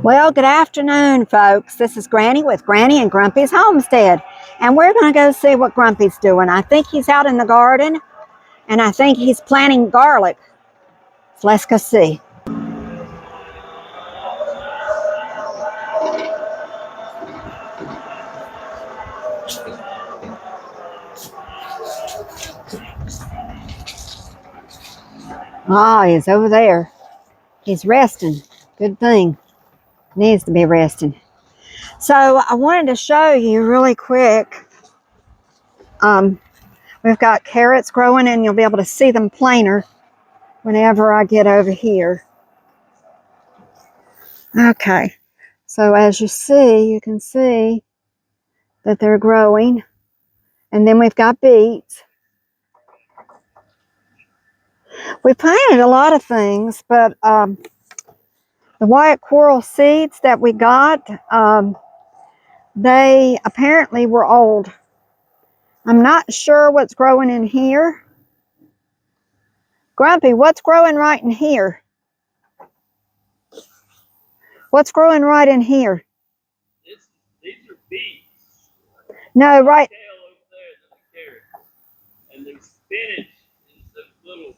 Well, good afternoon, folks. This is Granny with Granny and Grumpy's Homestead. And we're going to go see what Grumpy's doing. I think he's out in the garden, and I think he's planting garlic. So let's go see. Ah, he's over there. He's resting. Good thing. Needs to be resting. So I wanted to show you really quick. We've got carrots growing, and you'll be able to see them plainer whenever I get over here. Okay. So as you can see that they're growing. And then we've got beets. We planted a lot of things, but the white coral seeds that we got, they apparently were old. I'm not sure what's growing in here. Grumpy, what's growing right in here? What's growing right in here? These are beets. No, right. Over there, the carrot. And the spinach is those little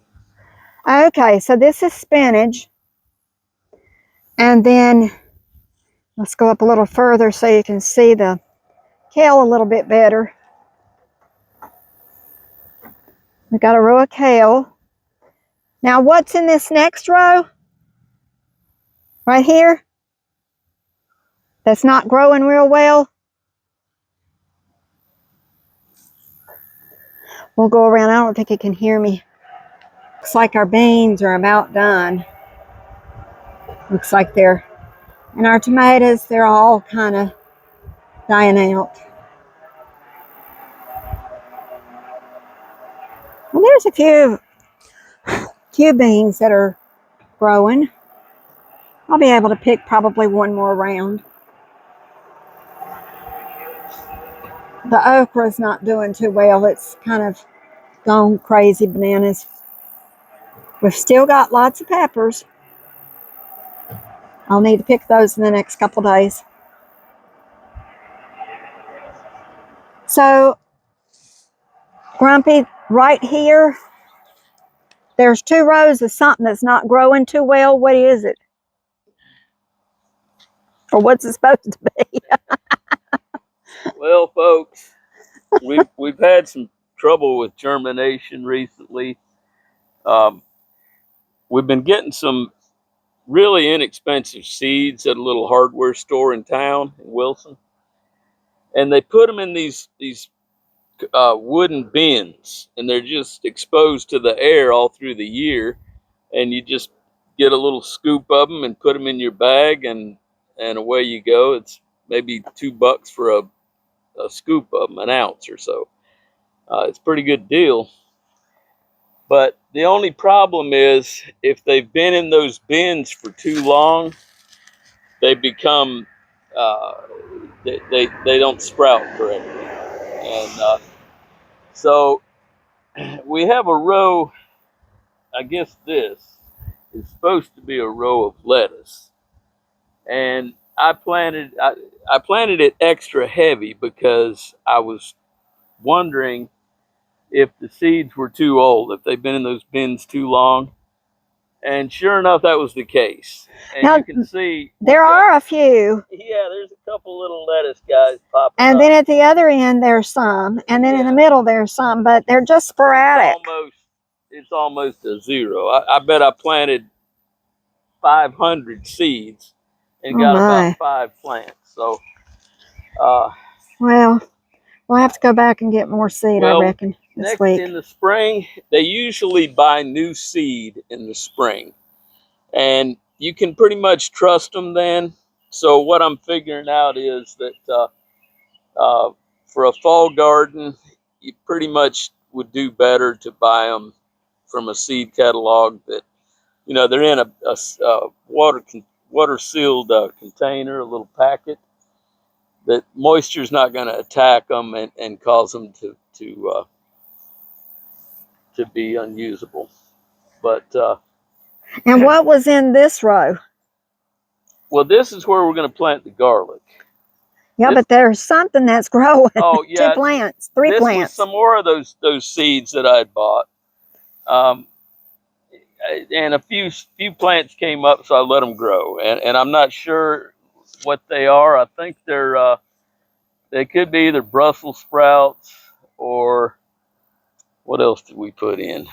ones. Okay, so this is spinach. And then let's go up a little further so you can see the kale a little bit better. We got a row of kale. Now, what's in this next row? Right here? That's not growing real well. We'll go around. I don't think you can hear me. Looks like our beans are about done. Looks like they're, and our tomatoes, they're all kind of dying out. Well, there's a few beans that are growing. I'll be able to pick probably one more round. The okra is not doing too well. It's kind of gone crazy bananas. We've still got lots of peppers. I'll need to pick those in the next couple days. So, Grumpy, right here, there's 2 rows of something that's not growing too well. What is it? Or what's it supposed to be? Well, folks, we've had some trouble with germination recently. We've been getting some really inexpensive seeds at a little hardware store in town in Wilson, and they put them in these wooden bins, and they're just exposed to the air all through the year. And you just get a little scoop of them and put them in your bag, and away you go. It's maybe $2 for a scoop of them, an ounce or so. It's a pretty good deal. But the only problem is if they've been in those bins for too long, they become they don't sprout correctly. And so we have a row. I guess this is supposed to be a row of lettuce, and I planted it extra heavy because I was wondering if the seeds were too old, if they've been in those bins too long. And sure enough, that was the case. And now, you can see there are a few. Yeah, there's a couple little lettuce guys popping and up. Then at the other end there's some, and then in the middle there's some, but they're just sporadic. It's almost a zero. I bet I planted 500 seeds and got about 5 plants. So well, we'll have to go back and get more seed, I reckon, this week. In the spring, they usually buy new seed in the spring, and you can pretty much trust them then. So what I'm figuring out is that for a fall garden, you pretty much would do better to buy them from a seed catalog that, they're in a water sealed container, a little packet, that moisture's not going to attack them and cause them to be unusable. But and what was in this row? Well, this is where we're going to plant the garlic. Yeah, This, but there's something that's growing. oh Two yeah, plants, three this was plants. some more of those seeds that I had bought. Um, and a few plants came up, so I let them grow. And I'm not sure what they are. I think they could be either Brussels sprouts or what else did we put in?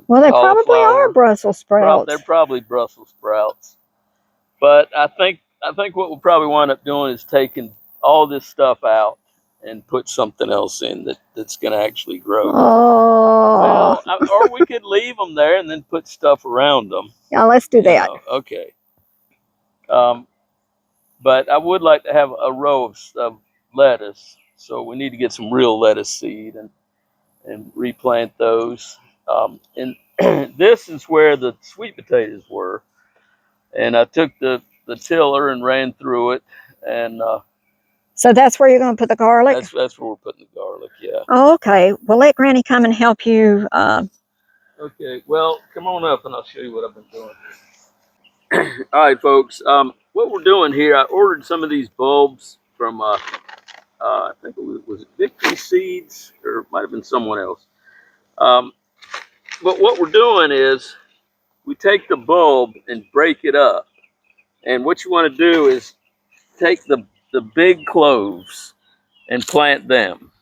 Well, they probably are Cauliflower. Brussels They're sprouts. probably Brussels sprouts. But I think what we'll probably wind up doing is taking all this stuff out and put something else in that's going to actually grow. Oh, Well, or we could leave them there and then put stuff around them. yeah, let's do that. Okay. Um, but I would like to have a row of lettuce, so we need to get some real lettuce seed and replant those. And this is where the sweet potatoes were, and I took the tiller and ran through it, and So that's where you're going to put the garlic? that's where we're putting the garlic. Yeah. Oh, okay. Well, let Granny come and help you. Okay. Well, come on up, and I'll show you what I've been doing. All right, folks. What we're doing here, I ordered some of these bulbs from I think was it Victory Seeds, or it might have been someone else. Um, but what we're doing is we take the bulb and break it up. And what you want to do is take the big cloves and plant them.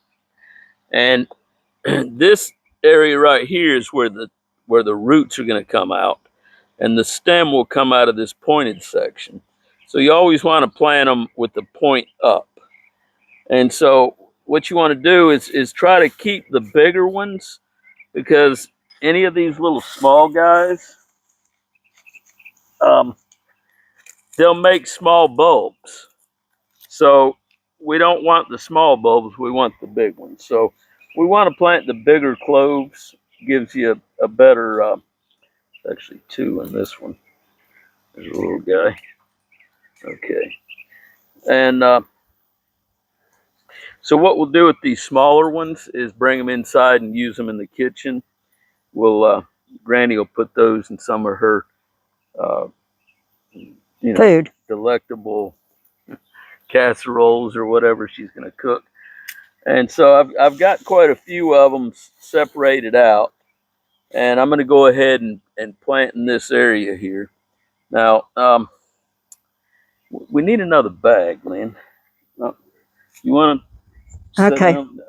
And this area right here is where the roots are going to come out, and the stem will come out of this pointed section. So you always want to plant them with the point up. And so what you want to do is try to keep the bigger ones, because any of these little small guys, um, they'll make small bulbs. So we don't want the small bulbs, we want the big ones. So we want to plant the bigger cloves. Gives you a better, actually two in this one. There's a little guy. Okay. And so what we'll do with these smaller ones is bring them inside and use them in the kitchen. Granny will put those in some of her, uh, Food. delectable casseroles or whatever she's going to cook. And so I've got quite a few of them separated out, and I'm going to go ahead and plant in this area here. Now, we need another bag, Lynn. You want to set Okay. down?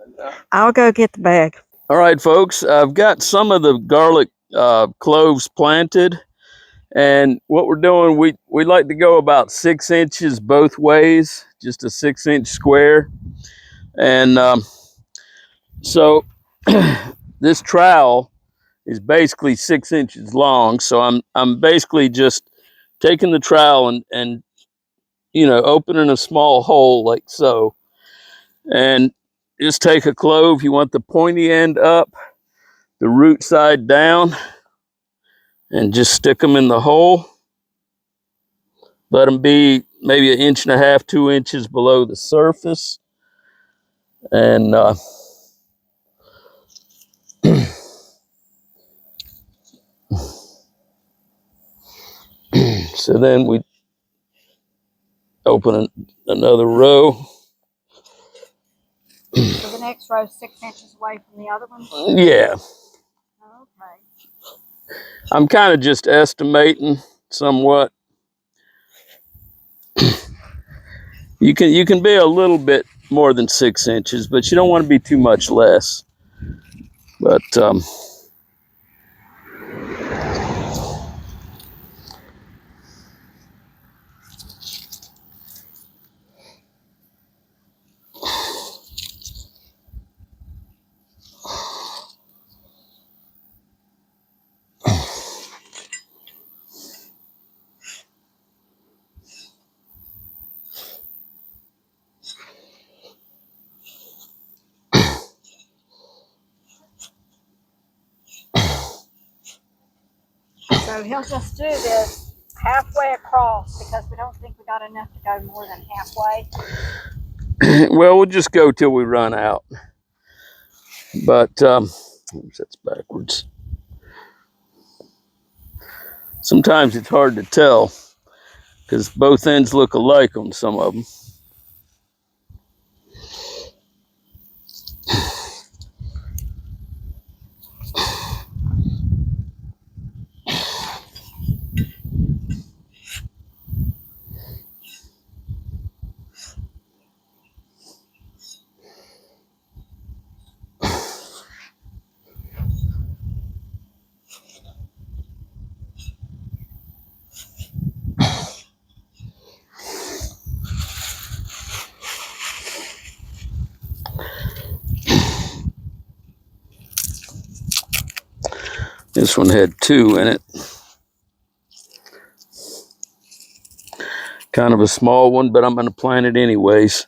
I'll go get the bag. All right, folks, I've got some of the garlic cloves planted. And what we're doing, we like to go about 6 inches both ways, just a 6-inch square. And so this trowel is basically 6 inches long. So I'm basically just taking the trowel and opening a small hole like so, and just take a clove. You want the pointy end up, the root side down, and just stick them in the hole. Let them be maybe 1.5 inches, 2 inches below the surface. And so then we open another row. So the next row is 6 inches away from the other one? Yeah. Okay. I'm kind of just estimating somewhat. You can be a little bit more than 6 inches, but you don't want to be too much less. But So he'll just do this halfway across because we don't think we got enough to go more than halfway. well, we'll just go till we run out. But that's backwards. Sometimes it's hard to tell because both ends look alike on some of them. This one had 2 in it. Kind of a small one, but I'm going to plant it anyways.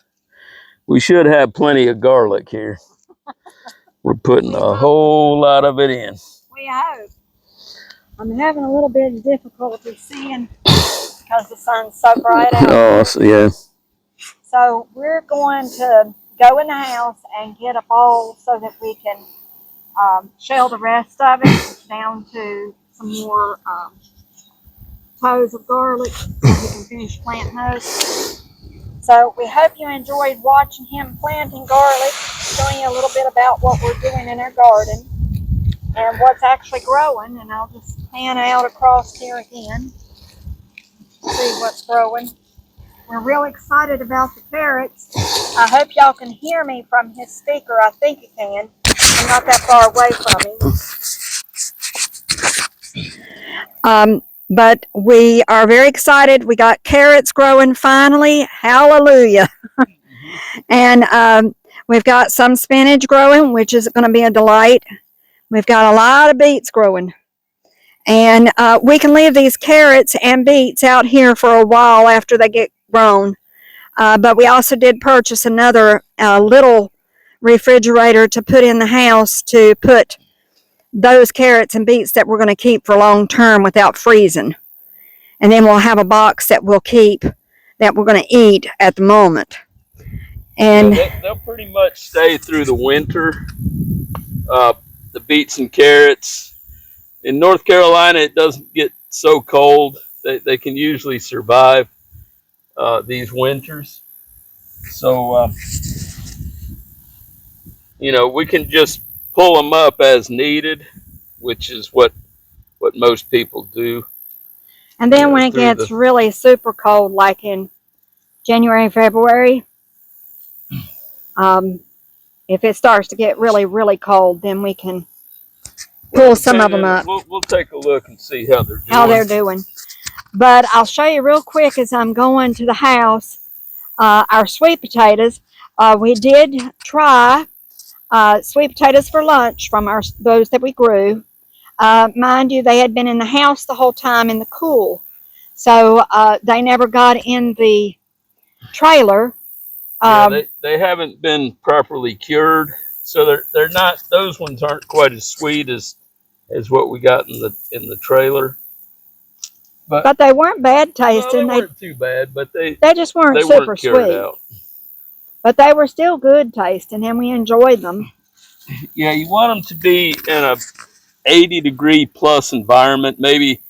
We should have plenty of garlic here. We're putting a whole lot of it in. We hope. I'm having a little bit of difficulty seeing because the sun's so bright out. Oh, yeah. So we're going to go in the house and get a bowl so that we can shell the rest of it down to some more toes of garlic so we can finish planting those. So we hope you enjoyed watching him planting garlic, showing you a little bit about what we're doing in our garden and what's actually growing. And I'll just pan out across here again, see what's growing. We're real excited about the carrots. I hope y'all can hear me from his speaker. I think you can. I'm not that far away from him. But we are very excited. We got carrots growing finally. Hallelujah. And we've got some spinach growing, which is going to be a delight. We've got a lot of beets growing. And we can leave these carrots and beets out here for a while after they get grown. But we also did purchase another little refrigerator to put in the house to put those carrots and beets that we're going to keep for long term without freezing. And then we'll have a box that we'll keep that we're going to eat at the moment. And yeah, they'll pretty much stay through the winter. The beets and carrots. In North Carolina, it doesn't get so cold. They can usually survive these winters. So, we can just pull them up as needed, which is what most people do. And then when it gets really super cold, like in January, February, if it starts to get really, really cold, then we can pull some of them up. We'll take a look and see how they're doing. But I'll show you real quick as I'm going to the house. Our sweet potatoes, we did try sweet potatoes for lunch from those that we grew. Mind you, they had been in the house the whole time in the cool. So they never got in the trailer. They haven't been properly cured, so they're not. Those ones aren't quite as sweet as what we got in the trailer. But they weren't bad tasting. They weren't too bad, but they just weren't super sweet. Out. But they were still good tasting, and we enjoyed them. Yeah, you want them to be in a 80-degree plus environment, maybe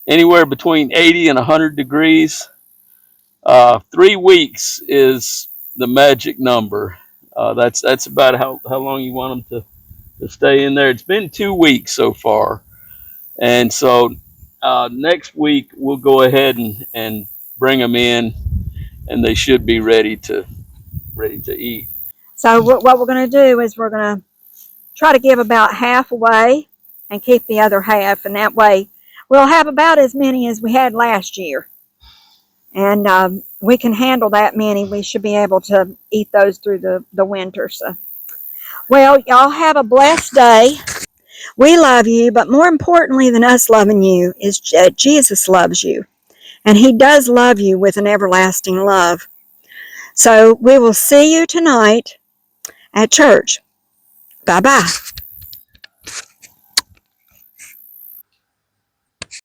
anywhere between 80 and 100 degrees. 3 weeks is the magic number. That's about how long you want them to stay in there. It's been 2 weeks so far, and so next week we'll go ahead and bring them in, and they should be ready to eat. So what we're going to do is we're going to try to give about half away and keep the other half, and that way we'll have about as many as we had last year. And we can handle that many. We should be able to eat those through the winter. So, well, y'all have a blessed day. We love you, but more importantly than us loving you is Jesus loves you. And he does love you with an everlasting love. So we will see you tonight at church. Bye-bye.